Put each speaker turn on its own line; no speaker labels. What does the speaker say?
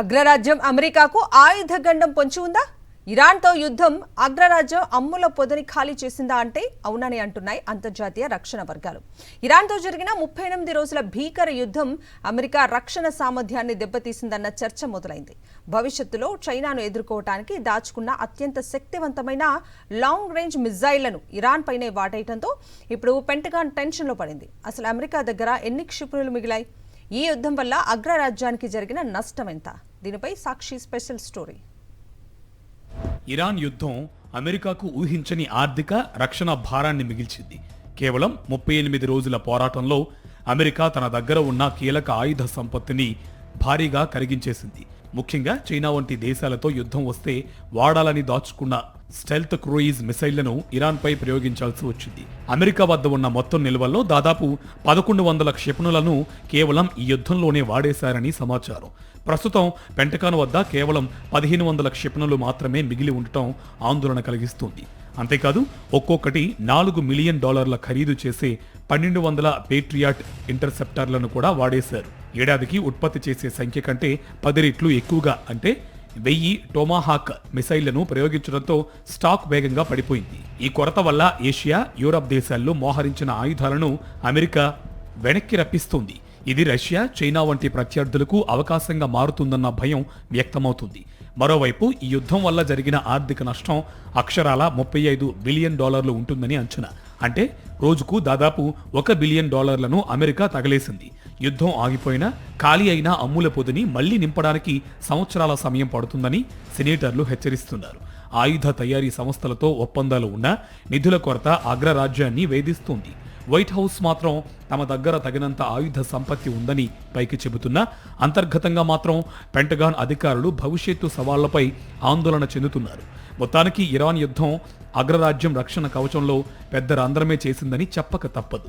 అగ్రరాజ్యం అమెరికాకు ఆయుధ గండం పొంచి ఉందా? ఇరాన్తో యుద్ధం అగ్రరాజ్యం అమ్ముల పొదని ఖాళీ చేసిందా అంటే అవునని అంటున్నాయి అంతర్జాతీయ రక్షణ వర్గాలు. ఇరాన్తో జరిగిన 38 రోజుల భీకర యుద్ధం అమెరికా రక్షణ సామర్థ్యాన్ని దెబ్బతీసిందన్న చర్చ మొదలైంది. భవిష్యత్తులో చైనాను ఎదుర్కోవడానికి దాచుకున్న అత్యంత శక్తివంతమైన లాంగ్ రేంజ్ మిజైళ్లను ఇరాన్ పైనే వాడేయడంతో ఇప్పుడు పెంటగాన్ టెన్షన్లో పడింది. అసలు అమెరికా దగ్గర ఎన్ని క్షిపణులు మిగిలాయి? ఈ యుద్ధం వల్ల అగ్రరాజ్యానికి జరిగిన నష్టం ఎంత? దీనిపై సాక్షి స్పెషల్ స్టోరీ.
ఇరాన్ యుద్ధం అమెరికాకు ఊహించని ఆర్థిక రక్షణ భారాన్ని మిగిల్చింది. కేవలం 38 రోజుల పోరాటంలో అమెరికా తన దగ్గర ఉన్న కీలక ఆయుధ సంపత్తిని భారీగా కరిగించేసింది. ముఖ్యంగా చైనా వంటి దేశాలతో యుద్ధం వస్తే వాడాలని దాచుకున్న స్టెల్త్ క్రూయిజ్ మిసైళ్లను ఇరాన్పై ప్రయోగించాల్సి వచ్చింది. అమెరికా వద్ద ఉన్న మొత్తం నిల్వల్లో దాదాపు 1100 క్షిపణులను కేవలం ఈ యుద్ధంలోనే వాడేశారని సమాచారం. ప్రస్తుతం పెంటగాన్ వద్ద కేవలం 1500 క్షిపణులు మాత్రమే మిగిలి ఉండటం ఆందోళన కలిగిస్తుంది. అంతేకాదు ఒక్కొక్కటి $4 మిలియన్ ఖరీదు చేసే 1200 పేట్రియాట్ ఇంటర్సెప్టర్లను కూడా వాడేశారు. ఏడాదికి ఉత్పత్తి చేసే సంఖ్య కంటే 10 రెట్లు ఎక్కువగా అంటే 1000 టోమాహాక్ మిసైళ్లను ప్రయోగించడంతో స్టాక్ వేగంగా పడిపోయింది. ఈ కొరత వల్ల ఏషియా, యూరప్ దేశాల్లో మోహరించిన ఆయుధాలను అమెరికా వెనక్కి రప్పిస్తుంది. ఇది రష్యా, చైనా వంటి ప్రత్యర్థులకు అవకాశంగా మారుతుందన్న భయం వ్యక్తమవుతుంది. మరోవైపు ఈ యుద్ధం వల్ల జరిగిన ఆర్థిక నష్టం అక్షరాల $35 బిలియన్ ఉంటుందని అంచనా. అంటే రోజుకు దాదాపు $1 బిలియన్ అమెరికా తగలేసింది. యుద్ధం ఆగిపోయినా ఖాళీ అయిన అమ్ముల పొదిని మళ్లీ నింపడానికి సంవత్సరాల సమయం పడుతుందని సెనేటర్లు హెచ్చరిస్తున్నారు. ఆయుధ తయారీ సంస్థలతో ఒప్పందాలు ఉన్నా నిధుల కొరత అగ్రరాజ్యాన్ని వేధిస్తుంది. వైట్ హౌస్ మాత్రం తమ దగ్గర తగినంత ఆయుధ సంపత్తి ఉందని పైకి చెబుతున్నా అంతర్గతంగా మాత్రం పెంటగాన్ అధికారులు భవిష్యత్తు సవాళ్లపై ఆందోళన చెందుతున్నారు. మొత్తానికి ఇరాన్ యుద్ధం అగ్రరాజ్యం రక్షణ కవచంలో పెద్ద రంధ్రమే చేసిందని చెప్పక తప్పదు.